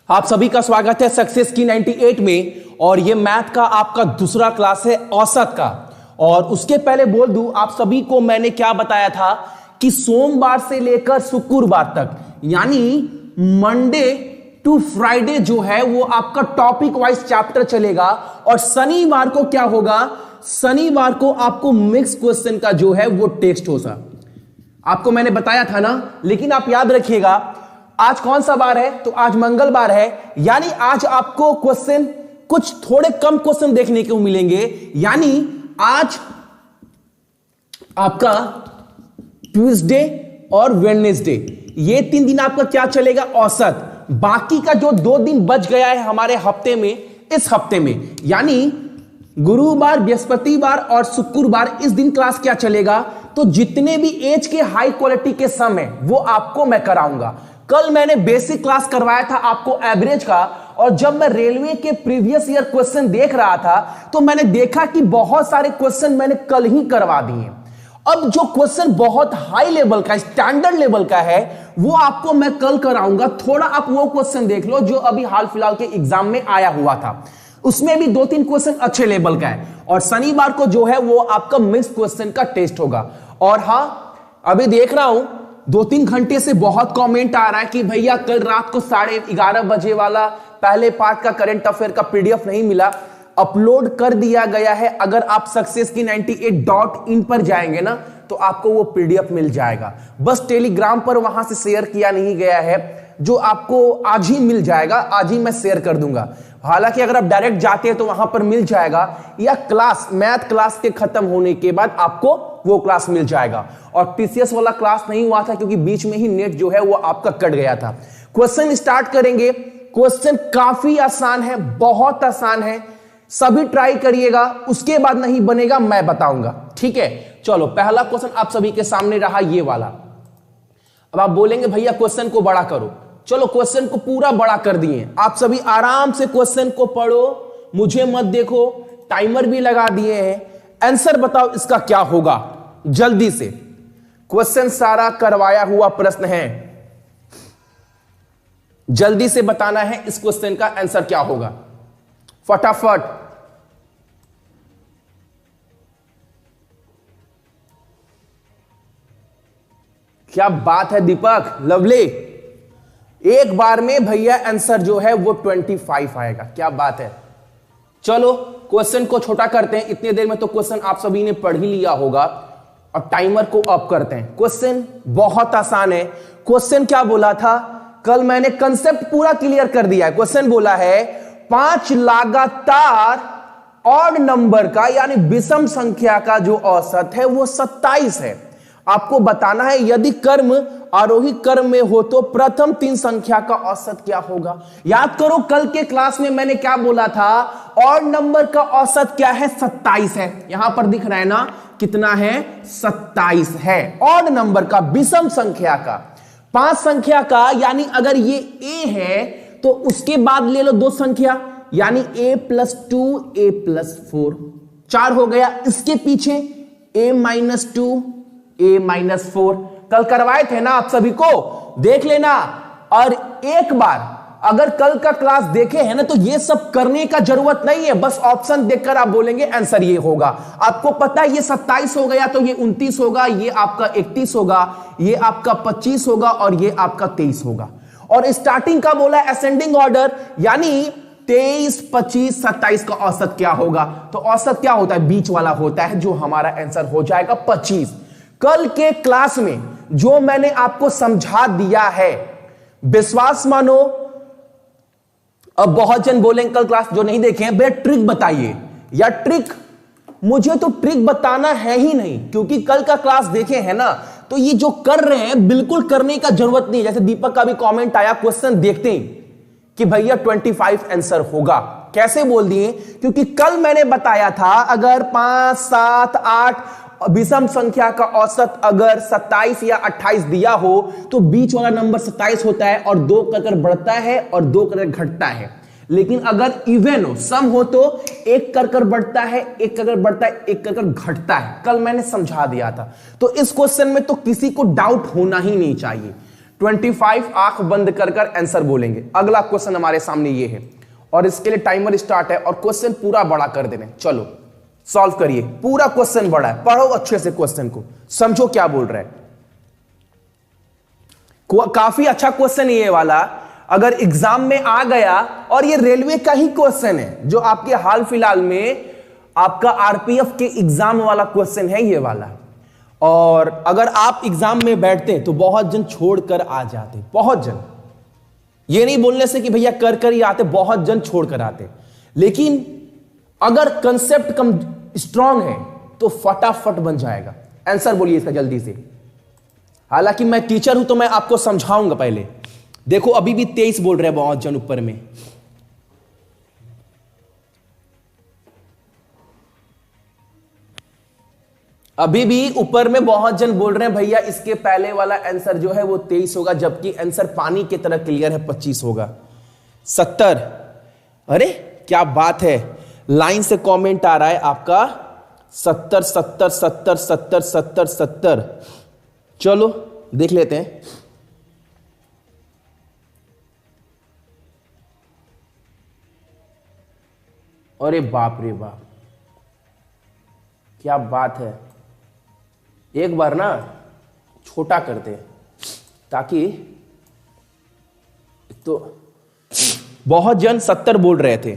आप सभी का स्वागत है सक्सेस की 98 में। और ये मैथ का आपका दूसरा क्लास है औसत का। और उसके पहले बोल दूं आप सभी को मैंने क्या बताया था कि सोमवार से लेकर शुक्रवार तक यानी मंडे टू फ्राइडे जो है वो आपका टॉपिक वाइज चैप्टर चलेगा। और शनिवार को क्या होगा, शनिवार को आपको मिक्स क्वेश्चन का जो है वो टेस्ट होगा। आपको मैंने बताया था ना, लेकिन आप याद रखिएगा आज कौन सा बार है, तो आज मंगलवार है, यानी आज आपको क्वेश्चन कुछ थोड़े कम क्वेश्चन देखने को मिलेंगे। यानी आज आपका ट्यूसडे और वेडनेसडे ये 3 दिन आपका क्या चलेगा, औसत। बाकी का जो 2 दिन बच गया है हमारे हफ्ते में, इस हफ्ते में यानी गुरुवार, बृहस्पतिवार और शुक्रवार, इस दिन क्लास क्या चलेगा, तो जितने भी एज के हाई क्वालिटी के सम है वो आपको मैं कराऊंगा। कल मैंने बेसिक क्लास करवाया था आपको एवरेज का, और जब मैं रेलवे के प्रीवियस ईयर क्वेश्चन देख रहा था तो मैंने देखा कि बहुत सारे क्वेश्चन मैंने कल ही करवा दिए। अब जो क्वेश्चन बहुत हाई लेवल का, स्टैंडर्ड लेवल का है, वो आपको मैं कल कराऊंगा। थोड़ा आप वो क्वेश्चन देख लो जो अभी हाल फिलहाल के एग्जाम में आया हुआ था, उसमें भी 2-3 क्वेश्चन अच्छे लेवल का है। और शनिवार को जो है वो आपका मिक्स क्वेश्चन का टेस्ट होगा। और हां, अभी देख रहा हूं 2-3 घंटे से बहुत कमेंट आ रहा है कि भैया कल रात को 11:30 बजे वाला पहले पार्ट का करंट अफेयर का पीडीएफ नहीं मिला। अपलोड कर दिया गया है, अगर आप सक्सेस की 98.in पर जाएंगे ना तो आपको वो पीडीएफ मिल जाएगा। बस टेलीग्राम पर वहां से शेयर किया नहीं गया है, जो आपको आज ही मिल जाएगा, आज ही मैं शेयर कर दूंगा। हालांकि अगर आप डायरेक्ट जाते हैं तो वहां पर मिल जाएगा, या क्लास मैथ क्लास के खत्म होने के बाद आपको वो क्लास मिल जाएगा। और टीसीएस वाला क्लास नहीं हुआ था क्योंकि बीच में ही नेट जो है वो आपका कट गया था। क्वेश्चन स्टार्ट करेंगे। क्वेश्चन काफी आसान है, बहुत आसान है, सभी ट्राई करिएगा, उसके बाद नहीं बनेगा मैं बताऊंगा, ठीक है। चलो पहला क्वेश्चन आप सभी के सामने रहा ये वाला। अब आप बोलेंगे भैया क्वेश्चन को बड़ा करो, चलो क्वेश्चन को पूरा बड़ा कर दिए। आप सभी आराम से क्वेश्चन को पढ़ो, मुझे मत देखो, टाइमर भी लगा दिए हैं। आंसर बताओ इसका क्या होगा, जल्दी से। क्वेश्चन सारा करवाया हुआ प्रश्न है, जल्दी से बताना है इस क्वेश्चन का आंसर क्या होगा, फटाफट। क्या बात है दीपक, लवली। एक बार में भैया आंसर जो है वो 25 आएगा, क्या बात है। चलो क्वेश्चन को छोटा करते हैं, इतने देर में तो क्वेश्चन आप सभी ने पढ़ ही लिया होगा। और टाइमर को ऑफ करते हैं। क्वेश्चन बहुत आसान है। क्वेश्चन क्या बोला था, कल मैंने कंसेप्ट पूरा क्लियर कर दिया है। क्वेश्चन बोला है 5 लगातार ऑड नंबर का यानी विषम संख्या का जो औसत है वो 27 है। आपको बताना है यदि कर्म आरोही क्रम में हो तो प्रथम 3 संख्या का औसत क्या होगा। याद करो कल के क्लास में मैंने क्या बोला था, ऑड नंबर का औसत क्या है, 27 है। यहां पर दिख रहा है ना कितना है, 27 है ऑड नंबर का, विषम संख्या का। 5 संख्या का यानी अगर ये a है तो उसके बाद ले लो 2 संख्या यानी a+2 a+4, 4 हो गया। इसके पीछे a-2 a-4 कल करवाए थे ना, आप सभी को देख लेना। और एक बार अगर कल का क्लास देखे हैं ना तो ये सब करने का जरूरत नहीं है, बस ऑप्शन देखकर आप बोलेंगे आंसर ये होगा। आपको पता है ये 27 हो गया तो ये 29 होगा, ये आपका 31 होगा, ये आपका 25 होगा और ये आपका 23 होगा। और स्टार्टिंग का बोला असेंडिंग ऑर्डर यानी 23, 25, 27 का औसत क्या होगा, तो औसत क्या होता है, बीच वाला होता है, जो हमारा आंसर हो जाएगा 25। कल के क्लास में जो मैंने आपको समझा दिया है, विश्वास मानो। अब बहुत जन बोलेंगे कल क्लास जो नहीं देखे हैं, भैया ट्रिक बताइए। या ट्रिक, मुझे तो ट्रिक बताना है ही नहीं, क्योंकि कल का क्लास देखे हैं ना, तो ये जो कर रहे हैं बिल्कुल करने का जरूरत नहीं। जैसे दीपक का भी कमेंट आया क्वेश्चन देखते ही कि भैया 25 आंसर होगा, कैसे बोल दिए, क्योंकि कल मैंने बताया था अगर 5, 7, 8 विषम संख्या का औसत अगर 27 या 28 दिया हो तो बीच वाला नंबर 27 होता है और 2 कर बढ़ता है और 2 कर घटता है। लेकिन अगर इवन हो, सम हो तो 1 कर बढ़ता है, 1 कर बढ़ता है, 1 कर घटता है। कल मैंने समझा दिया था। तो इस क्वेश्चन में तो किसी को डाउट होना ही नहीं चाहिए। 25 आंख बंद कर कर आंसर बोलेंगे। अगला क्वेश्चन हमारे सामने ये है और इसके लिए टाइमर स्टार्ट है और क्वेश्चन पूरा बड़ा कर देने। चलो सॉल्व करिए, पूरा क्वेश्चन बड़ा है, पढ़ो अच्छे से क्वेश्चन को, समझो क्या बोल रहा है। काफी अच्छा क्वेश्चन ये वाला, अगर एग्जाम में आ गया, और ये रेलवे का ही क्वेश्चन है जो आपके हाल फिलहाल में आपका आरपीएफ के एग्जाम वाला क्वेश्चन है ये वाला। और अगर आप एग्जाम में बैठते तो बहुत जन छोड़कर आ जाते, बहुत जन, ये नहीं बोलने से कि भैया कर कर ही आते, बहुत जन छोड़कर आते। लेकिन अगर कंसेप्ट कम स्ट्रांग है तो फटाफट बन जाएगा। आंसर बोलिए इसका जल्दी से। हालांकि मैं टीचर हूं तो मैं आपको समझाऊंगा पहले। देखो अभी भी 23 बोल रहे हैं बहुत जन ऊपर में। अभी भी ऊपर में बहुत जन बोल रहे हैं भैया इसके पहले वाला आंसर जो है वो 23 होगा, जबकि आंसर पानी की तरह क्लियर है 25 होगा। 70, अरे क्या बात है, लाइन से कमेंट आ रहा है आपका 70 70 70 70 70 70। चलो देख लेते हैं। अरे बाप रे बाप, क्या बात है। एक बार ना छोटा करते हैं ताकि, तो बहुत जन 70 बोल रहे थे।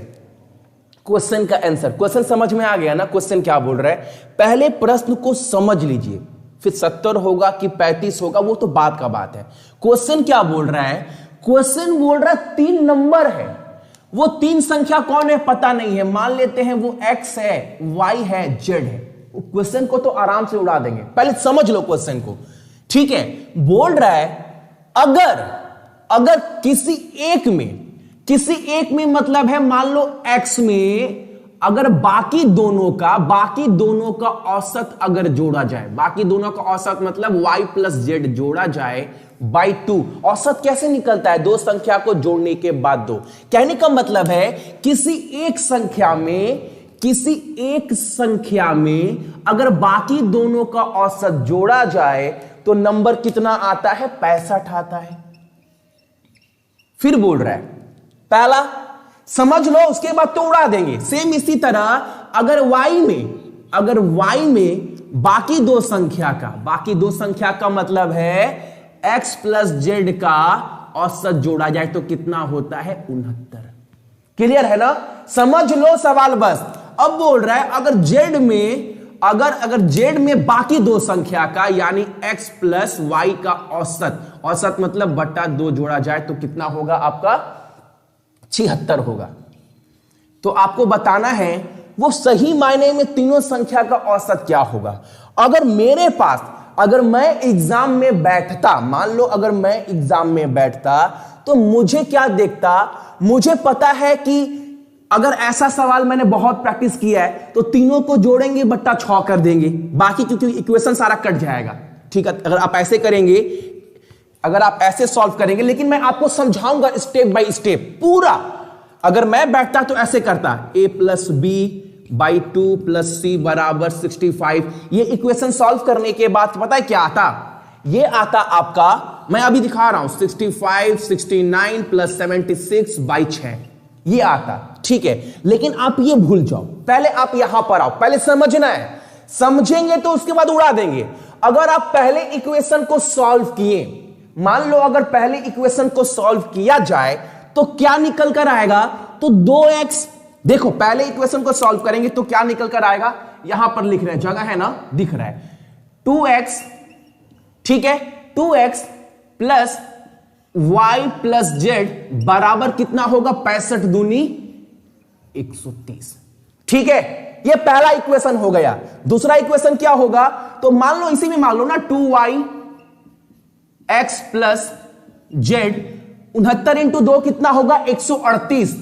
क्वेश्चन का आंसर, क्वेश्चन समझ में आ गया ना, क्वेश्चन क्या बोल रहा है। पहले प्रश्न को समझ लीजिए, फिर 70 होगा कि 35 होगा वो तो बात का बात है। क्वेश्चन क्या बोल रहा है, क्वेश्चन बोल रहा है 3 नंबर है, वो 3 संख्या कौन है पता नहीं है, मान लेते हैं वो x है, y है, z है। क्वेश्चन को तो आराम से उड़ा देंगे, पहले समझ लो क्वेश्चन को, ठीक है। बोल रहा है अगर किसी एक में मतलब है, मान लो x में अगर बाकी दोनों का औसत अगर जोड़ा जाए, बाकी दोनों का औसत मतलब y प्लस जेड जोड़ा जाए बाई 2। औसत कैसे निकलता है, दो संख्या को जोड़ने के बाद दो। कहने का मतलब है किसी एक संख्या में अगर बाकी दोनों का औसत जोड़ा जाए तो नंबर कितना आता है, 65 आता है। फिर बोल रहा है पहला समझ लो, उसके बाद तो उड़ा देंगे। सेम इसी तरह अगर y में बाकी दो संख्या का मतलब है x प्लस जेड का औसत जोड़ा जाए तो कितना होता है, 69। क्लियर है ना, समझ लो सवाल बस। अब बोल रहा है अगर जेड में बाकी दो संख्या का यानी x प्लस वाई का औसत मतलब बट्टा 2 जोड़ा जाए तो कितना होगा आपका, 76 होगा। तो आपको बताना है वो सही मायने में तीनों संख्या का औसत क्या होगा। अगर मैं एग्जाम में बैठता, मान लो अगर मैं एग्जाम में बैठता तो मुझे क्या देखता, मुझे पता है कि अगर ऐसा सवाल मैंने बहुत प्रैक्टिस किया है तो तीनों को जोड़ेंगे बट्टा 6 कर देंगे, बाकी क्योंकि इक्वेशन सारा कट जाएगा। ठीक है, अगर आप ऐसे करेंगे, अगर आप ऐसे सॉल्व करेंगे, लेकिन मैं आपको समझाऊंगा स्टेप बाय स्टेप पूरा। अगर मैं बैठता तो ऐसे करता, a plus B by 2 plus C बराबर 65। ये इक्वेशन सॉल्व करने के बाद पता है क्या आता, ये आता आपका, मैं अभी दिखा रहा हूं, 65 69 प्लस 76 बाई 6 ये आता। ठीक है, लेकिन आप ये भूल जाओ, पहले आप यहां पर आओ, पहले समझना है, समझेंगे तो उसके बाद उड़ा देंगे। अगर आप पहले इक्वेशन को सॉल्व किए, मान लो अगर पहले इक्वेशन को सॉल्व किया जाए तो क्या निकल कर आएगा, तो 2x, देखो पहले इक्वेशन को सॉल्व करेंगे तो क्या निकल कर आएगा, यहां पर लिख रहे हैं, जगह है ना, दिख रहा है 2x, ठीक है, 2x plus y plus Z बराबर कितना होगा, 65 दूनी 130। ठीक है, ये पहला इक्वेशन हो गया। दूसरा इक्वेशन क्या होगा, तो मान लो इसी में मान लो ना 2y x plus Z, 69 into 2 कितना होगा, 138,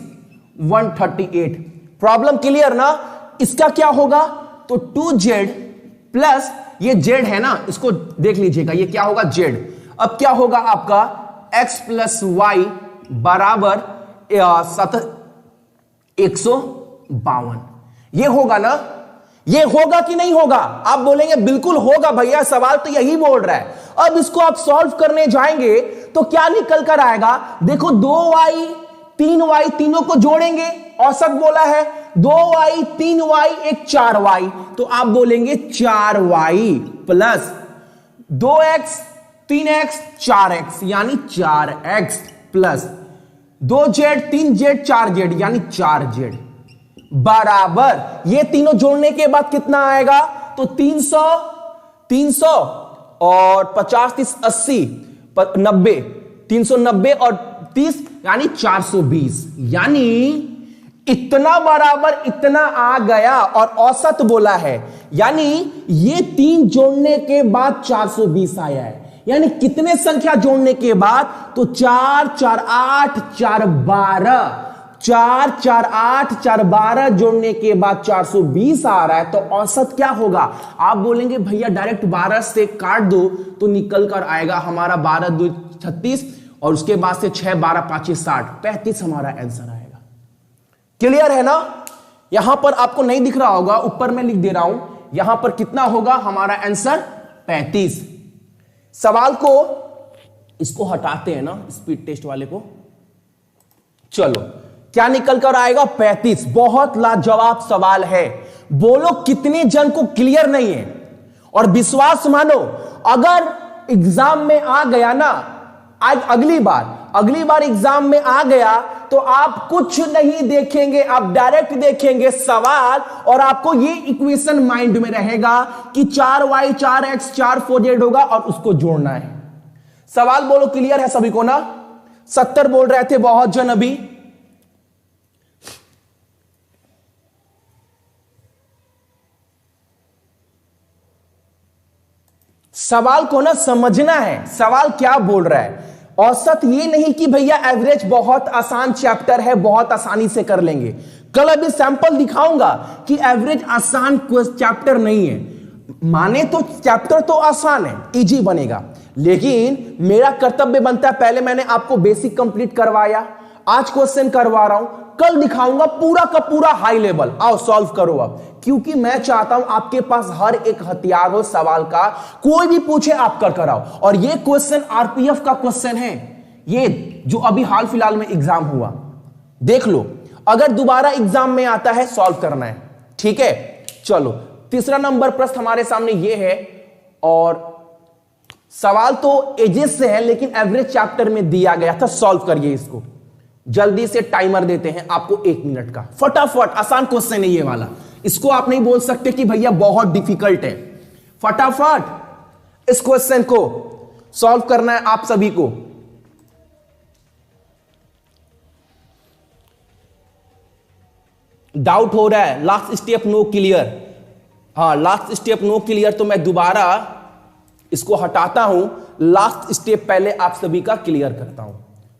138। प्रॉब्लम क्लियर ना। इसका क्या होगा, तो 2z प्लस ये z है ना, इसको देख लीजिएगा, ये क्या होगा, z। अब क्या होगा आपका x प्लस वाई बराबर 152, ये होगा ना। ये होगा कि नहीं होगा? आप बोलेंगे बिल्कुल होगा भैया, सवाल तो यही बोल रहा है। अब इसको आप सॉल्व करने जाएंगे तो क्या निकल कर आएगा? देखो 2y 3y, तीनों को जोड़ेंगे, औसत बोला है 2y 3y एक 4y, तो आप बोलेंगे 4y plus 2x 3x 4x यानी 4x plus 2z 3z 4z यानी 4z बराबर, ये तीनों जोड़ने के बाद कितना आएगा? तो 300 और 50 30 80 90, 390 और 30 यानी 420, यानी इतना बराबर इतना आ गया और औसत बोला है, यानी ये 3 जोड़ने के बाद 420 आया है। यानी कितने संख्या जोड़ने के बाद? तो 4 4 8 4 12, 4 4 8 4 12 जोड़ने के बाद 420 आ रहा है, तो औसत क्या होगा? आप बोलेंगे भैया डायरेक्ट 12 से काट दो तो निकल कर आएगा हमारा 12 2 36 और उसके बाद से 6 12 5 60 35 हमारा आंसर आएगा। क्लियर है ना? यहां पर आपको नहीं दिख रहा होगा, ऊपर में लिख दे रहा हूं, यहां पर कितना होगा हमारा आंसर? 35। सवाल को इसको हटाते हैं ना, स्पीड टेस्ट वाले को। चलो क्या निकल कर आएगा? 35। बहुत लाजवाब सवाल है। बोलो कितने जन को क्लियर नहीं है? और विश्वास मानो, अगर एग्जाम में आ गया ना, आज अगली बार एग्जाम में आ गया तो आप कुछ नहीं देखेंगे, आप डायरेक्ट देखेंगे सवाल और आपको ये इक्वेशन माइंड में रहेगा कि 4y 4x 4 4z होगा और उसको जोड़ना है। सवाल बोलो क्लियर है सभी को ना? 70 बोल रहे थे बहुत जन अभी। सवाल को ना समझना है, सवाल क्या बोल रहा है। औसत ये नहीं कि भैया एवरेज बहुत आसान चैप्टर है, बहुत आसानी से कर लेंगे। कल अभी सैंपल दिखाऊंगा कि एवरेज आसान चैप्टर नहीं है। माने तो चैप्टर तो आसान है, इजी बनेगा, लेकिन मेरा कर्तव्य बनता है, पहले मैंने आपको बेसिक कंप्लीट करवाया, आज क्वेश्चन करवा रहा हूं, कल दिखाऊंगा पूरा का पूरा हाई लेवल। आओ सॉल्व करो अब, क्योंकि मैं चाहता हूं आपके पास हर एक हथियार हो सवाल का, कोई भी पूछे आप कर कराओ। और ये क्वेश्चन आरपीएफ का क्वेश्चन है, ये जो अभी हाल फिलहाल में एग्जाम हुआ, देख लो, अगर दोबारा एग्जाम में आता है सॉल्व करना है, ठीक है। चलो तीसरा नंबर प्रश्न हमारे सामने ये है, और सवाल तो एजेस से है लेकिन एवरेज चैप्टर में दिया गया था। सॉल्व करिए इसको, जल्दी से टाइमर देते हैं आपको 1 मिनट का, फटाफट। आसान क्वेश्चन है ये वाला, इसको आप नहीं बोल सकते कि भैया बहुत डिफिकल्ट है। फटाफट इस क्वेश्चन को सॉल्व करना है आप सभी को। डाउट हो रहा है, लास्ट स्टेप नो क्लियर। हाँ, लास्ट स्टेप नो क्लियर, तो मैं दोबारा इसको हटाता हूं। लास्ट स्टेप पहले आप सभी का क्लियर करता हूं।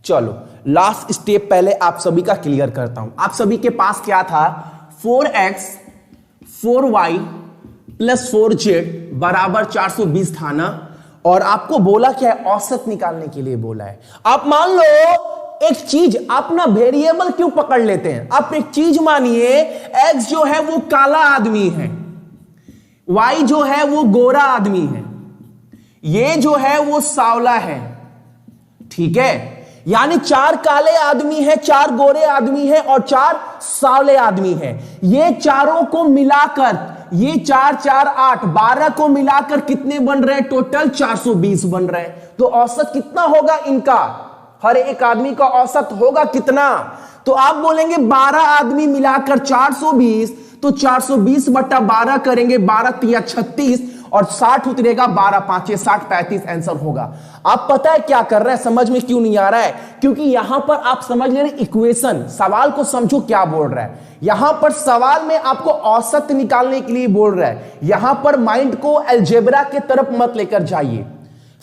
चलो लास्ट स्टेप पहले आप सभी का क्लियर करता हूं। आप सभी के पास क्या था? 4x 4y प्लस 4z बराबर 420 था ना, और आपको बोला क्या है? औसत निकालने के लिए बोला है। आप मान लो एक चीज, आप ना वेरिएबल क्यों पकड़ लेते हैं? आप एक चीज मानिए, x जो है वो काला आदमी है, y जो है वो गोरा आदमी है, ये जो है वो सांवला है, ठीक है। यानी 4 काले आदमी है, 4 गोरे आदमी है और 4 सांवले आदमी है। ये चारों को मिलाकर, ये 4 4 8 12 को मिलाकर कितने बन रहे हैं? टोटल 420 बन रहे हैं। तो औसत कितना होगा इनका? हर एक आदमी का औसत होगा कितना? तो आप बोलेंगे 12 आदमी मिलाकर 420, तो 420 बटा 12 करेंगे, 12 3 36 और 60 उतरेगा, 12 5 60 35 आंसर होगा। आप पता है क्या कर रहे हैं? समझ में क्यों नहीं आ रहा है? क्योंकि यहां पर आप समझ ले रहे इक्वेशन, सवाल को समझो क्या बोल रहा है। यहां पर सवाल में आपको औसत निकालने के लिए बोल रहा है। यहां पर माइंड को अलजेब्रा के तरफ मत लेकर जाइए।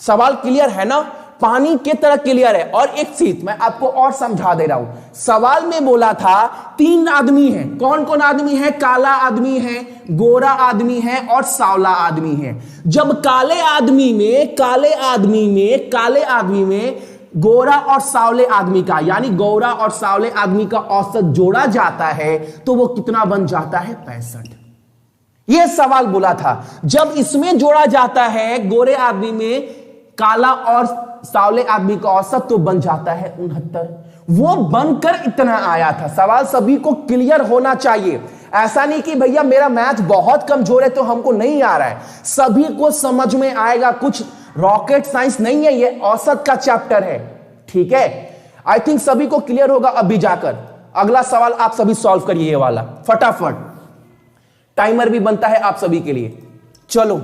सवाल क्लियर है ना? पानी की तरह क्लियर है। और एक चीज मैं आपको और समझा दे रहा हूं, सवाल में बोला था 3 आदमी हैं। कौन कौन आदमी है? काला आदमी है, गोरा आदमी है और सांवला आदमी है। जब काले आदमी में गोरा और सांवले आदमी का, यानी गोरा और सांवले आदमी का औसत जोड़ा जाता है तो वो कितना बन जाता है? 65। यह सवाल बोला था। जब इसमें जोड़ा जाता है गोरे आदमी में काला और सावले आदमी का औसत तो बन जाता है 69। वो बनकर इतना आया था। सवाल सभी को क्लियर होना चाहिए। ऐसा नहीं कि भैया मेरा मैथ बहुत कमजोर है तो हमको नहीं आ रहा है, सभी को समझ में आएगा। कुछ रॉकेट साइंस नहीं है, ये औसत का चैप्टर है। ठीक है, आई थिंक सभी को क्लियर होगा। अभी जाकर अगला सवाल आप सभी सॉल्व करिए, ये वाला फटाफट। टाइमर भी बनता है आप सभी के लिए। चलो,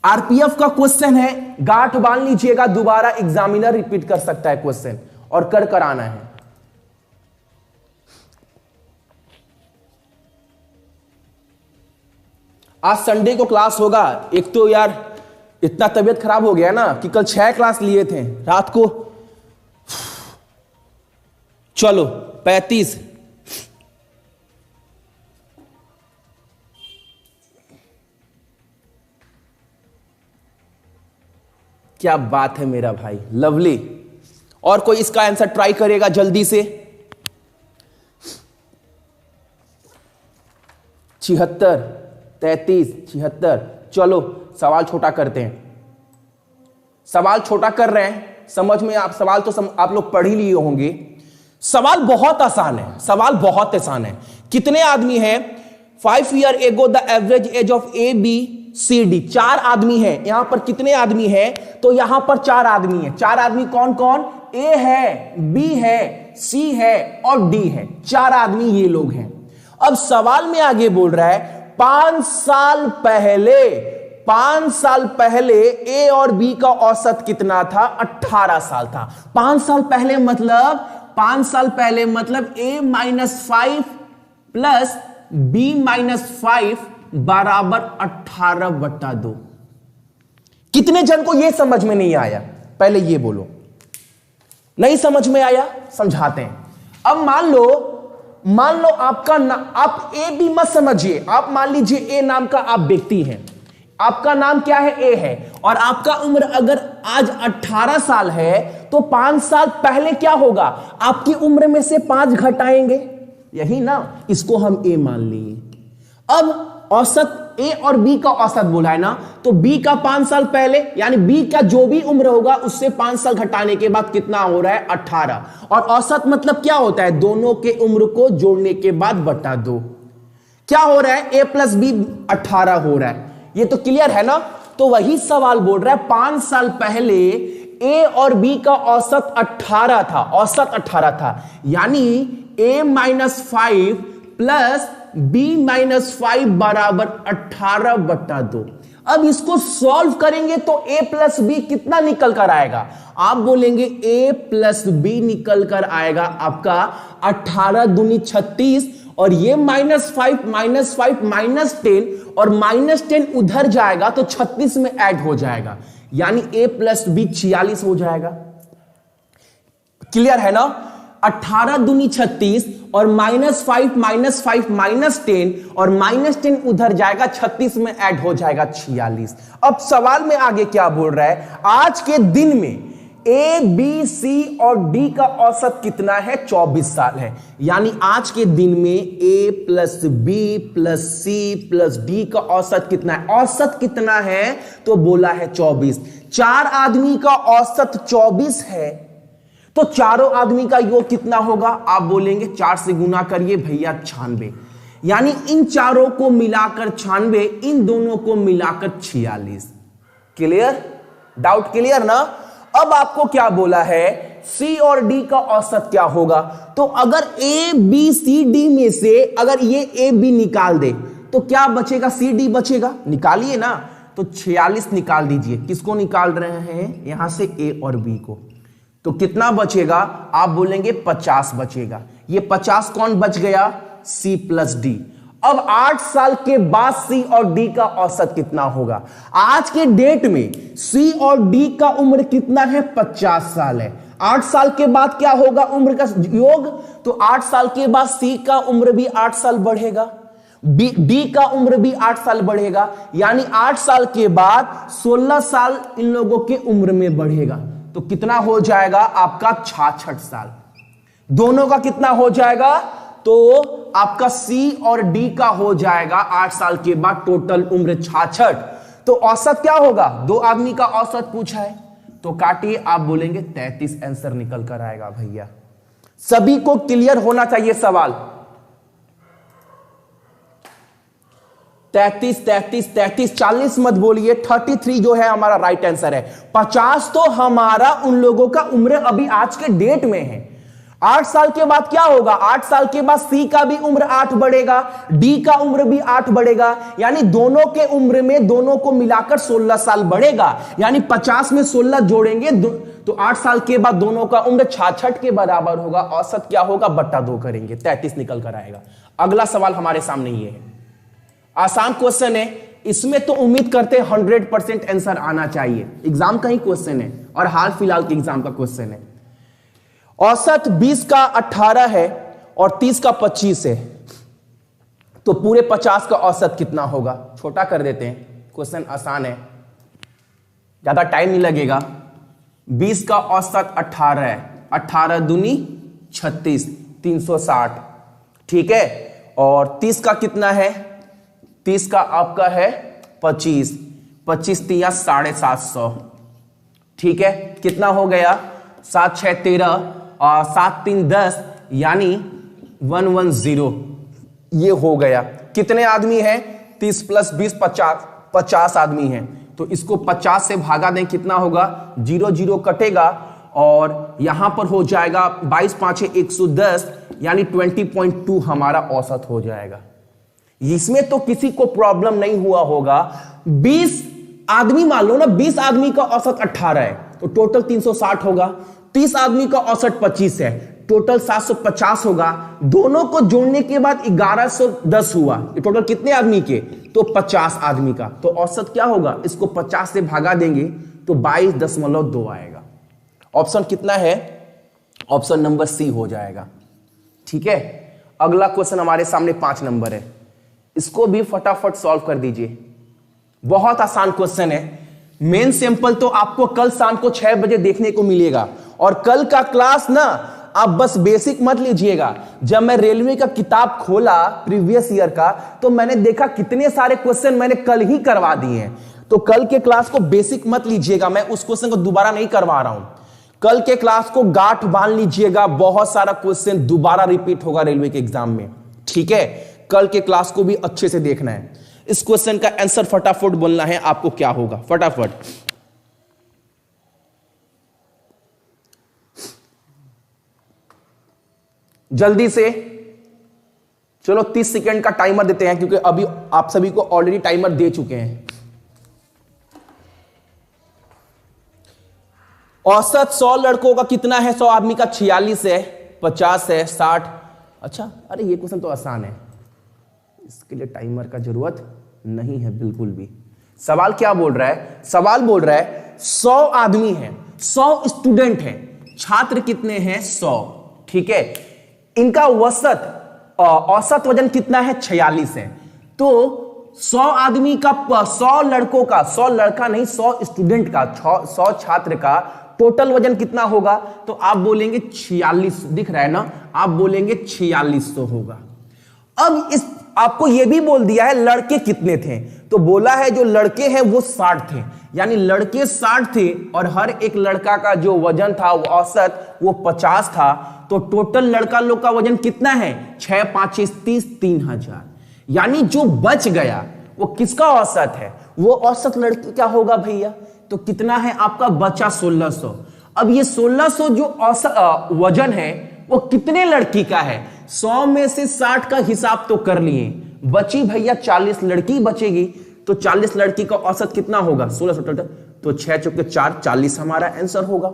आरपीएफ का क्वेश्चन है, गांठ बांध लीजिएगा, दोबारा एग्जामिनर रिपीट कर सकता है क्वेश्चन और कर आना है। आज संडे को क्लास होगा। एक तो यार इतना तबीयत खराब हो गया ना कि कल 6 क्लास लिए थे रात को। चलो 35, क्या बात है मेरा भाई, लवली। और कोई इसका आंसर ट्राई करेगा जल्दी से? 76, 33, 76। चलो सवाल छोटा करते हैं। सवाल छोटा कर रहे हैं, समझ में आप सवाल तो आप लोग पढ़ ही लिए होंगे। सवाल बहुत आसान है, सवाल बहुत आसान है। कितने आदमी हैं? 5 year ago the average age of A, B, C, D। 4 आदमी हैं। यहां पर कितने आदमी हैं? तो यहां पर 4 आदमी हैं। 4 आदमी कौन कौन? A है, B है, C है और D है। 4 आदमी ये लोग हैं। अब सवाल में आगे बोल रहा है 5 साल पहले A और B का औसत कितना था? 18 साल था। 5 साल पहले मतलब A -5 प्लस B -5 बराबर 18/2। कितने जन को यह समझ में नहीं आया? पहले ये बोलो। नहीं समझ में आया? समझाते हैं। अब मान लो आपका आप ए बी मत समझिए। आप मान लीजिए ए नाम का आप व्यक्ति हैं, आपका नाम क्या है? ए है, और आपका उम्र अगर आज 18 साल है तो 5 साल पहले क्या होगा? आपकी उम्र में से 5 घटाएंगे, यही ना, इसको हम ए मान लिए। अब औसत ए और बी का औसत बोला है ना, तो बी का 5 साल पहले यानी बी का जो भी उम्र होगा उससे 5 साल घटाने के बाद कितना हो रहा है? 18। और औसत मतलब क्या होता है? दोनों के उम्र को जोड़ने के बाद बटा 2। क्या हो रहा है? ए प्लस बी 18 हो रहा है। ये तो क्लियर है ना? तो वही सवाल बोल रहा है 5 साल पहले ए और बी का औसत 18 था, औसत 18 था, यानी a -5 प्लस b -5 बराबर 18/2। अब इसको सॉल्व करेंगे तो a प्लस बी कितना निकल कर आएगा? आप बोलेंगे a प्लस बी निकल कर आएगा आपका 18 दूनी 36, और ये -5 -10 और -10 उधर जाएगा तो 36 में ऐड हो जाएगा, यानी a प्लस बी 46 हो जाएगा। क्लियर है ना? 18 दूनी 36 और -5 -10 और -10 उधर जाएगा, 36 में ऐड हो जाएगा 46। अब सवाल में आगे क्या बोल रहा है? आज के दिन में ए बी सी और डी का औसत कितना है? 24 साल है। यानी आज के दिन में A plus B plus C plus D का औसत कितना है? औसत कितना है? तो बोला है 24। 4 आदमी का औसत 24 है, तो चारों आदमी का योग कितना होगा? आप बोलेंगे 4 से गुना करिए भैया 96, यानी इन चारों को मिलाकर 96, इन दोनों को मिलाकर 46। क्लियर? डाउट क्लियर ना? अब आपको क्या बोला है? सी और डी का औसत क्या होगा? तो अगर ए बी सी डी में से अगर ये ए बी निकाल दे तो क्या बचेगा? सी डी बचेगा। निकालिए ना, तो 46 निकाल दीजिए। किसको निकाल रहे हैं? यहां से ए और बी को। तो कितना बचेगा? आप बोलेंगे 50 बचेगा। ये 50 कौन बच गया? C plus D. अब 8 साल के बाद सी और डी का औसत कितना होगा? आज के डेट में सी और डी का उम्र कितना है? 50 साल है। 8 साल के बाद क्या होगा उम्र का योग? तो 8 साल के बाद सी का उम्र भी 8 साल बढ़ेगा, डी का उम्र भी 8 साल बढ़ेगा, यानी 8 साल के बाद 16 साल इन लोगों के उम्र में बढ़ेगा। तो कितना हो जाएगा आपका? 66 साल। दोनों का कितना हो जाएगा? तो आपका सी और डी का हो जाएगा 8 साल के बाद टोटल उम्र 66। तो औसत क्या होगा, 2 आदमी का औसत पूछा है तो काटिए, आप बोलेंगे 33 आंसर निकल कर आएगा। भैया सभी को क्लियर होना चाहिए सवाल। 33 33 33 40 मत बोलिए, 33 जो है हमारा राइट आंसर है। 50 तो हमारा उन लोगों का उम्र अभी आज के डेट में है। 8 साल के बाद क्या होगा, 8 साल के बाद सी का भी उम्र 8 बढ़ेगा, डी का उम्र भी 8 बढ़ेगा, यानी दोनों के उम्र में दोनों को मिलाकर 16 साल बढ़ेगा। यानी 50 में 16 जोड़ेंगे तो 8 साल के बाद दोनों का उम्र 66 के बराबर होगा। औसत क्या होगा, बट्टा 2 करेंगे, 33 निकल कर आएगा। अगला सवाल हमारे सामने ये है, आसान क्वेश्चन है, इसमें तो उम्मीद करते हैं 100% आंसर आना चाहिए। एग्जाम का ही क्वेश्चन है और हाल फिलहाल के एग्जाम का क्वेश्चन है। औसत 20 का 18 है और 30 का 25 है, तो पूरे 50 का औसत कितना होगा। छोटा कर देते हैं, क्वेश्चन आसान है, ज्यादा टाइम नहीं लगेगा। 20 का औसत 18 है, 18 दूनी 36, 360, ठीक है। और 30 का कितना है, 30 का आपका है 25, 25 तिया 750, ठीक है। कितना हो गया, 7 6 13 और 7 3 10, यानी 110 ये हो गया। कितने आदमी हैं, 30 + 20 50 आदमी हैं। तो इसको 50 से भागा दें, कितना होगा, 0 0 कटेगा और यहां पर हो जाएगा 22 5 110, यानी 20.2 हमारा औसत हो जाएगा। इसमें तो किसी को प्रॉब्लम नहीं हुआ होगा। 20 आदमी मान लो ना, 20 आदमी का औसत 18 है तो टोटल 360 होगा। 30 आदमी का औसत 25 है, टोटल 750 होगा। दोनों को जोड़ने के बाद 1110 हुआ। टोटल कितने आदमी के, तो 50 आदमी का। तो औसत क्या होगा, इसको 50 से भागा देंगे तो 22.2 आएगा। ऑप्शन कितना है, ऑप्शन नंबर सी हो जाएगा, ठीक है। अगला क्वेश्चन हमारे सामने 5 नंबर है, इसको भी फटाफट सॉल्व कर दीजिए। बहुत आसान क्वेश्चन है। मेन सैंपल तो आपको कल शाम को 6 बजे देखने को मिलेगा। और कल का क्लास ना आप बस बेसिक मत लीजिएगा। जब मैं रेलवे का किताब खोला प्रीवियस ईयर का, तो मैंने देखा कितने सारे क्वेश्चन मैंने कल ही करवा दिए हैं। तो कल के क्लास को बेसिक मत लीजिएगा, मैं उस क्वेश्चन को दोबारा नहीं करवा रहा हूं। कल के क्लास को गांठ बांध लीजिएगा, बहुत सारा क्वेश्चन दोबारा रिपीट होगा रेलवे के एग्जाम में, ठीक है। कल के क्लास को भी अच्छे से देखना है। इस क्वेश्चन का आंसर फटाफट बोलना है आपको, क्या होगा, फटाफट। जल्दी से, चलो 30 सेकेंड का टाइमर देते हैं, क्योंकि अभी आप सभी को ऑलरेडी टाइमर दे चुके हैं। औसत 100 लड़कों का कितना है, 100 आदमी का 46 है, 50 है, 60। अच्छा, अरे ये क्वेश्चन तो आसान है, इसके लिए टाइमर का जरूरत नहीं है बिल्कुल भी। सवाल क्या बोल रहा है, सवाल बोल रहा है 100 आदमी है, 100 स्टूडेंट है, छात्र कितने हैं, 100, ठीक है। इनका औसत वजन कितना है, 46 है। तो 100 आदमी का, 100 लड़कों का, 100 लड़का नहीं 100 स्टूडेंट का, 100 छात्र का टोटल वजन कितना होगा, तो आप बोलेंगे 46, दिख रहा है ना, आप बोलेंगे 4600 होगा। अब इस आपको यह भी बोल दिया है लड़के कितने थे, तो बोला है जो लड़के हैं वो 60 थे, यानी लड़के 60 थे और हर एक लड़का का जो वजन था वो औसत वो 50 था। तो टोटल लड़का लोग का वजन कितना है, 6 5 30, 3000। यानी जो बच गया वो किसका औसत है, वो औसत लड़के का होगा भैया। तो कितना है आपका, बचा 1600। अब ये 1600 जो औसत वजन है वो कितने लड़की का है, 100 में से 60 का हिसाब तो कर लिए, बची भैया 40 लड़की बचेगी। तो 40 लड़की का औसत कितना होगा, 1600 टोटल, तो 6 चौके 4, 40 हमारा आंसर होगा।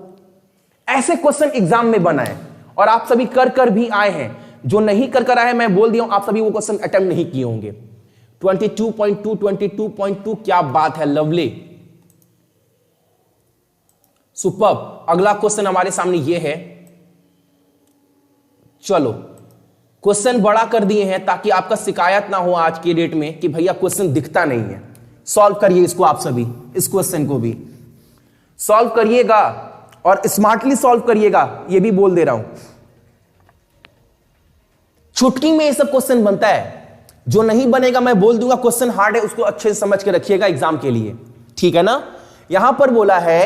ऐसे क्वेश्चन एग्जाम में बना है और आप सभी कर भी आए हैं। जो नहीं कर आए मैं बोल दिया हूं, आप सभी वो क्वेश्चन अटेम्प्ट नहीं किए होंगे। 22.2, 22.2, क्या बात है, लवली, सुपर्ब। अगला क्वेश्चन हमारे सामने ये है, चलो क्वेश्चन बड़ा कर दिए हैं ताकि आपका शिकायत ना हो आज की डेट में कि भैया क्वेश्चन दिखता नहीं है। सॉल्व करिए इसको, आप सभी इस क्वेश्चन को भी सॉल्व करिएगा और स्मार्टली सॉल्व करिएगा, ये भी बोल दे रहा हूं। चुटकी में ये सब क्वेश्चन बनता है। जो नहीं बनेगा मैं बोल दूंगा क्वेश्चन हार्ड है, उसको अच्छे से समझ के रखिएगा एग्जाम के लिए, ठीक है ना। यहां पर बोला है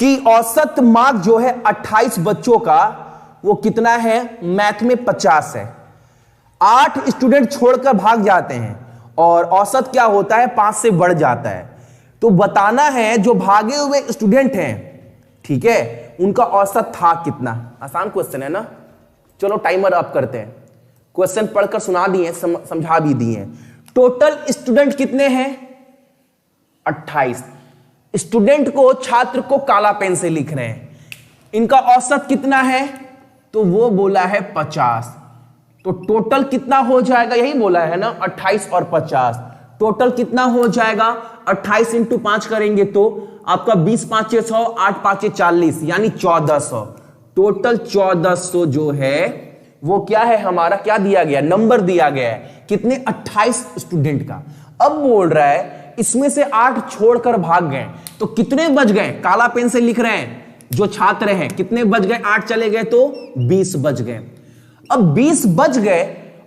कि औसत मार्क जो है 28 बच्चों का वो कितना है, मैथ में 50 है। 8 स्टूडेंट छोड़कर भाग जाते हैं और औसत क्या होता है, 5 से बढ़ जाता है। तो बताना है जो भागे हुए स्टूडेंट हैं, ठीक है, उनका औसत था कितना। आसान क्वेश्चन है ना। चलो टाइमर अप करते हैं। क्वेश्चन पढ़कर सुना दिए, समझा भी दिए। टोटल स्टूडेंट कितने हैं, 28। स्टूडेंट को, छात्र को काला पेन से लिख रहे हैं। इनका औसत कितना है, तो वो बोला है 50। तो टोटल कितना हो जाएगा, यही बोला है ना, 28 और 50। टोटल कितना हो जाएगा, 28 इंटू 5 करेंगे तो आपका 20 5 100, 8 5 40, यानी 1400। टोटल 1400 जो है वो क्या है हमारा, क्या दिया गया, नंबर दिया गया है कितने, 28 स्टूडेंट का। अब बोल रहा है इसमें से 8 छोड़कर भाग गए, तो कितने बच गए, काला पेन से लिख रहे हैं जो छात्र हैं, कितने बच गए, 8 चले गए तो 20 बच गए। अब 20 बच गए,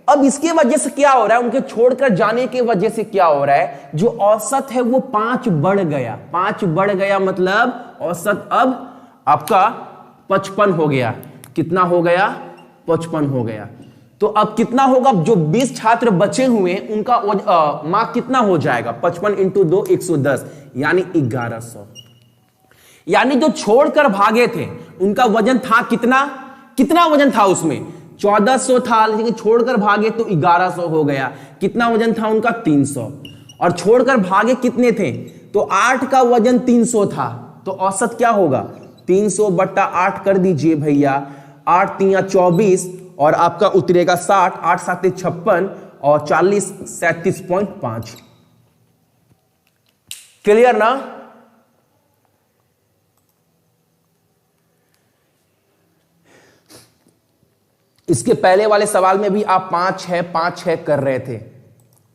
अब इसके वजह से क्या हो रहा है, उनके छोड़कर जाने की वजह से क्या हो रहा है, जो औसत है वो 5 बढ़ गया। 5 बढ़ गया मतलब औसत अब आपका 55 हो गया। कितना हो गया, 55 हो गया। तो अब कितना होगा, जो 20 छात्र बचे हुए उनका मार्क कितना हो जाएगा, 55 इंटू 2 110, यानी 1100। यानी जो छोड़कर भागे थे उनका वजन था कितना, कितना वजन था उसमें, 1400 था, लेकिन छोड़कर भागे तो 1100 हो गया। कितना वजन था उनका, 300। और छोड़कर भागे कितने थे, तो 8 का वजन 300 था। तो औसत क्या होगा, 300 बट्टा 8 कर दीजिए भैया, 8 3 24 और आपका उतरेगा 60, 8 7 56 और 40 37.5। क्लियर ना। इसके पहले वाले सवाल में भी आप 5 6 कर रहे थे।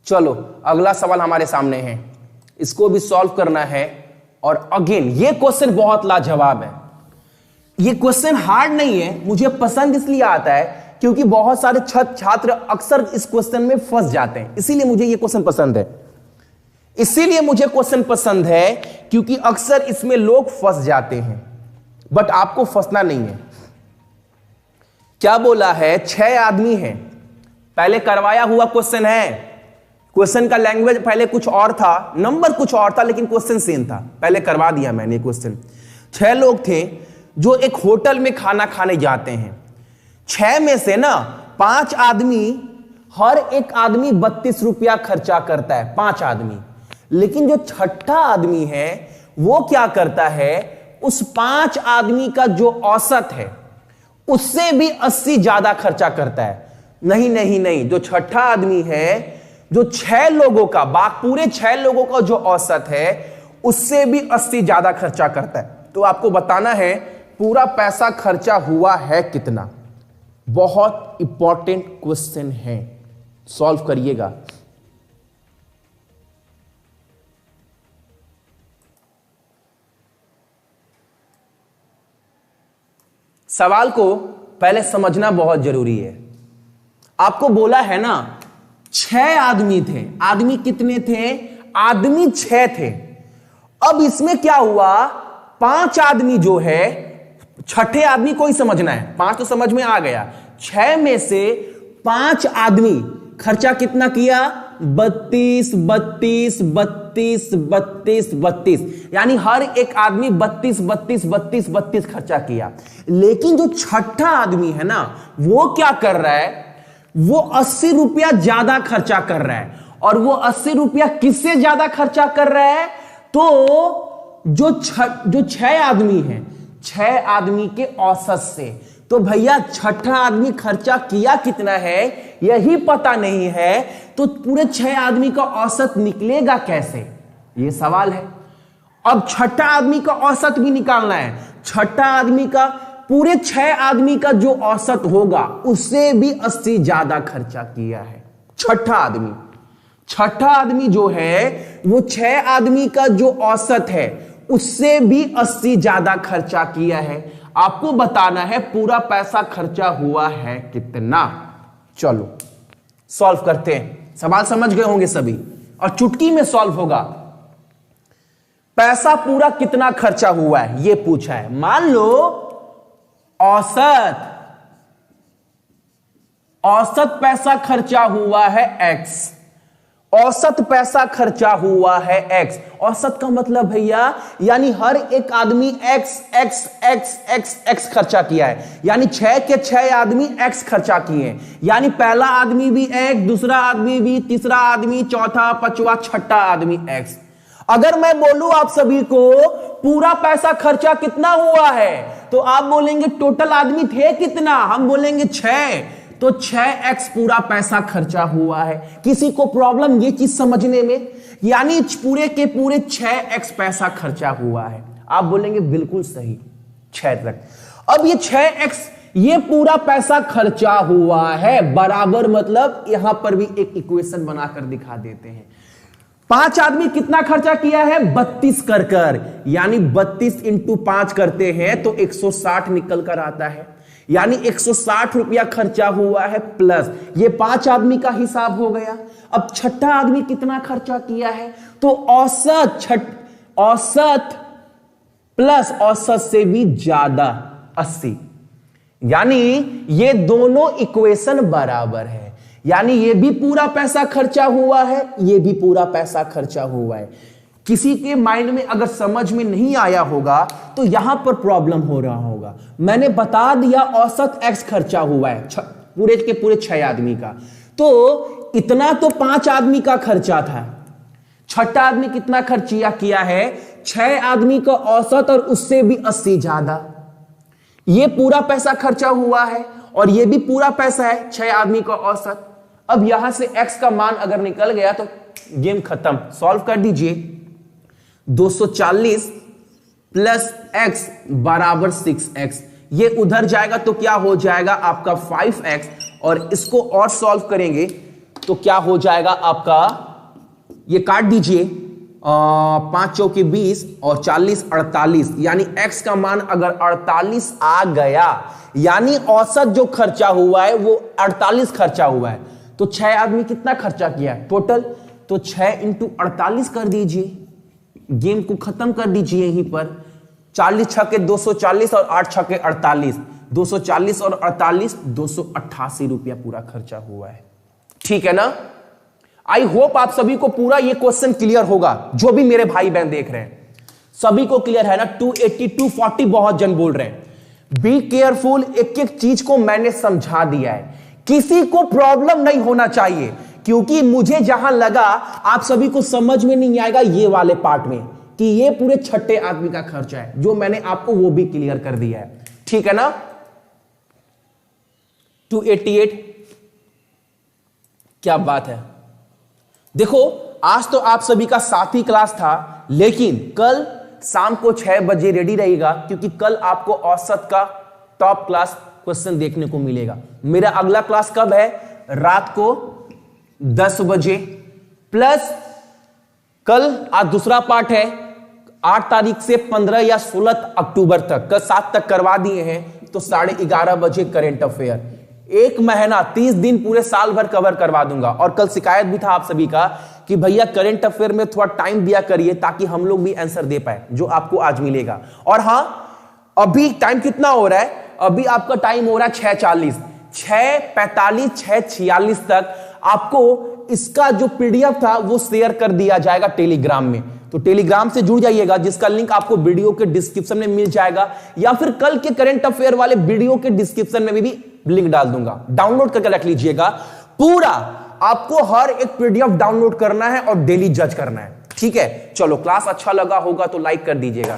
चलो अगला सवाल हमारे सामने है, इसको भी सॉल्व करना है। और अगेन ये क्वेश्चन बहुत लाजवाब है। ये क्वेश्चन हार्ड नहीं है, मुझे पसंद इसलिए आता है क्योंकि बहुत सारे छात्र अक्सर इस क्वेश्चन में फंस जाते हैं, इसीलिए मुझे ये क्वेश्चन पसंद है। इसीलिए मुझे क्वेश्चन पसंद है क्योंकि अक्सर इसमें लोग फंस जाते हैं, बट आपको फंसना नहीं है। क्या बोला है, 6 आदमी हैं। पहले करवाया हुआ क्वेश्चन है, क्वेश्चन का लैंग्वेज पहले कुछ और था, नंबर कुछ और था, लेकिन क्वेश्चन सेम था। पहले करवा दिया मैंने क्वेश्चन। 6 लोग थे जो एक होटल में खाना खाने जाते हैं। 6 में से ना 5 आदमी, हर एक आदमी 32 रुपया खर्चा करता है, 5 आदमी। लेकिन जो छठा आदमी है वो क्या करता है, उस 5 आदमी का जो औसत है उससे भी 80 ज्यादा खर्चा करता है। नहीं नहीं नहीं, जो छठा आदमी है, जो 6 लोगों का, पूरे 6 लोगों का जो औसत है उससे भी 80 ज्यादा खर्चा करता है। तो आपको बताना है पूरा पैसा खर्चा हुआ है कितना। बहुत इंपॉर्टेंट क्वेश्चन है, सॉल्व करिएगा। सवाल को पहले समझना बहुत जरूरी है। आपको बोला है ना 6 आदमी थे, आदमी कितने थे, आदमी 6 थे। अब इसमें क्या हुआ, 5 आदमी जो है, छठे आदमी को ही समझना है, 5 तो समझ में आ गया। 6 में से 5 आदमी खर्चा कितना किया, 32 32 32 32 32, यानी हर एक आदमी 32 32 32 32 खर्चा किया। लेकिन जो छठा आदमी है ना, वो क्या कर रहा है, वो 80 रुपया ज्यादा खर्चा कर रहा है। और वो 80 रुपया किससे ज्यादा खर्चा कर रहा है, तो जो 6 आदमी हैं, 6 आदमी के औसत से। तो भैया छठा आदमी खर्चा किया कितना है यही पता नहीं है, तो पूरे 6 आदमी का औसत निकलेगा कैसे, ये सवाल है। अब छठा आदमी का औसत भी निकालना है। छठा आदमी का, पूरे 6 आदमी का जो औसत होगा उससे भी 80 ज्यादा खर्चा किया है छठा आदमी। छठा आदमी जो है वो 6 आदमी का जो औसत है उससे भी 80 ज्यादा खर्चा किया है। आपको बताना है पूरा पैसा खर्चा हुआ है कितना। चलो सॉल्व करते हैं। सवाल समझ गए होंगे सभी और चुटकी में सॉल्व होगा। पैसा पूरा कितना खर्चा हुआ है यह पूछा है। मान लो औसत पैसा खर्चा हुआ है x। औसत पैसा खर्चा हुआ है x। औसत का मतलब भैया यानी हर एक आदमी x x x x x खर्चा किया है, यानी 6 के 6 आदमी x खर्चा किए हैं, यानी पहला आदमी भी x, दूसरा आदमी भी, तीसरा आदमी, चौथा, पांचवा, छठा आदमी x। अगर मैं बोलूं आप सभी को पूरा पैसा खर्चा कितना हुआ है तो आप बोलेंगे टोटल आदमी थे कितना, हम बोलेंगे 6, तो 6x पूरा पैसा खर्चा हुआ है। किसी को प्रॉब्लम ये चीज समझने में, यानी पूरे के पूरे 6x पैसा खर्चा हुआ है। आप बोलेंगे बिल्कुल सही 6 तक। अब ये 6x ये पूरा पैसा खर्चा हुआ है बराबर, मतलब यहां पर भी एक इक्वेशन बनाकर दिखा देते हैं। 5 आदमी कितना खर्चा किया है 32 कर, यानी 32 इंटू 5 करते हैं तो 160 निकल कर आता है, यानी 160 रुपया खर्चा हुआ है प्लस ये 5 आदमी का हिसाब हो गया। अब छठा आदमी कितना खर्चा किया है तो औसत प्लस औसत से भी ज्यादा 80, यानी ये दोनों इक्वेशन बराबर है, यानी ये भी पूरा पैसा खर्चा हुआ है, ये भी पूरा पैसा खर्चा हुआ है। किसी के माइंड में अगर समझ में नहीं आया होगा तो यहां पर प्रॉब्लम हो रहा होगा। मैंने बता दिया औसत x खर्चा हुआ है पूरे के पूरे 6 आदमी का, तो इतना तो 5 आदमी का खर्चा था। छठा आदमी कितना खर्चिया किया है 6 आदमी का औसत और उससे भी 80 ज्यादा। ये पूरा पैसा खर्चा हुआ है और ये भी पूरा पैसा है 6 आदमी का औसत। अब यहां से x का मान अगर निकल गया तो गेम खत्म। सॉल्व कर दीजिए। 240 प्लस x बराबर 6x, ये उधर जाएगा तो क्या हो जाएगा आपका 5x, और इसको और सॉल्व करेंगे तो क्या हो जाएगा आपका, ये काट दीजिए 5 चौके 20 और 40 48, यानी x का मान अगर 48 आ गया, यानी औसत जो खर्चा हुआ है वो 48 खर्चा हुआ है। तो 6 आदमी कितना खर्चा किया है टोटल, तो 6 इंटू 48 कर दीजिए, गेम को खत्म कर दीजिए यहीं पर। 40 छक्के 240 और 8 छक्के 48, 240 और 48 288 रुपया पूरा खर्चा हुआ है। ठीक है ना। आई होप आप सभी को पूरा ये क्वेश्चन क्लियर होगा, जो भी मेरे भाई बहन देख रहे हैं सभी को क्लियर है ना। 280 240 बहुत जन बोल रहे हैं। बी केयरफुल, एक एक चीज को मैंने समझा दिया है, किसी को प्रॉब्लम नहीं होना चाहिए, क्योंकि मुझे जहां लगा आप सभी को समझ में नहीं आएगा ये वाले पार्ट में कि ये पूरे छठे आदमी का खर्चा है, जो मैंने आपको वो भी क्लियर कर दिया है। ठीक है ना। 288, क्या बात है। देखो आज तो आप सभी का 7वीं क्लास था, लेकिन कल शाम को 6 बजे रेडी रहेगा, क्योंकि कल आपको औसत का टॉप क्लास क्वेश्चन देखने को मिलेगा। मेरा अगला क्लास कब है, रात को 10 बजे, प्लस कल आज दूसरा पार्ट है 8 तारीख से 15 या 16 अक्टूबर तक, कल 7 तक करवा दिए हैं, तो 11:30 बजे करेंट अफेयर। 1 महीना 30 दिन पूरे साल भर कवर करवा दूंगा। और कल शिकायत भी था आप सभी का कि भैया करेंट अफेयर में थोड़ा टाइम दिया करिए ताकि हम लोग भी आंसर दे पाए, जो आपको आज मिलेगा। और हां, अभी टाइम कितना हो रहा है, अभी आपका टाइम हो रहा है 6:40, 6:45, 6:46 तक आपको इसका जो पीडीएफ था वो शेयर कर दिया जाएगा टेलीग्राम में। तो टेलीग्राम से जुड़ जाइएगा, जिसका लिंक आपको वीडियो के डिस्क्रिप्शन में मिल जाएगा, या फिर कल के करंट अफेयर वाले वीडियो के डिस्क्रिप्शन में भी लिंक डाल दूंगा। डाउनलोड करके रख लीजिएगा। पूरा आपको हर एक पीडीएफ डाउनलोड करना है और डेली जज करना है। ठीक है, चलो क्लास अच्छा लगा होगा तो लाइक कर दीजिएगा।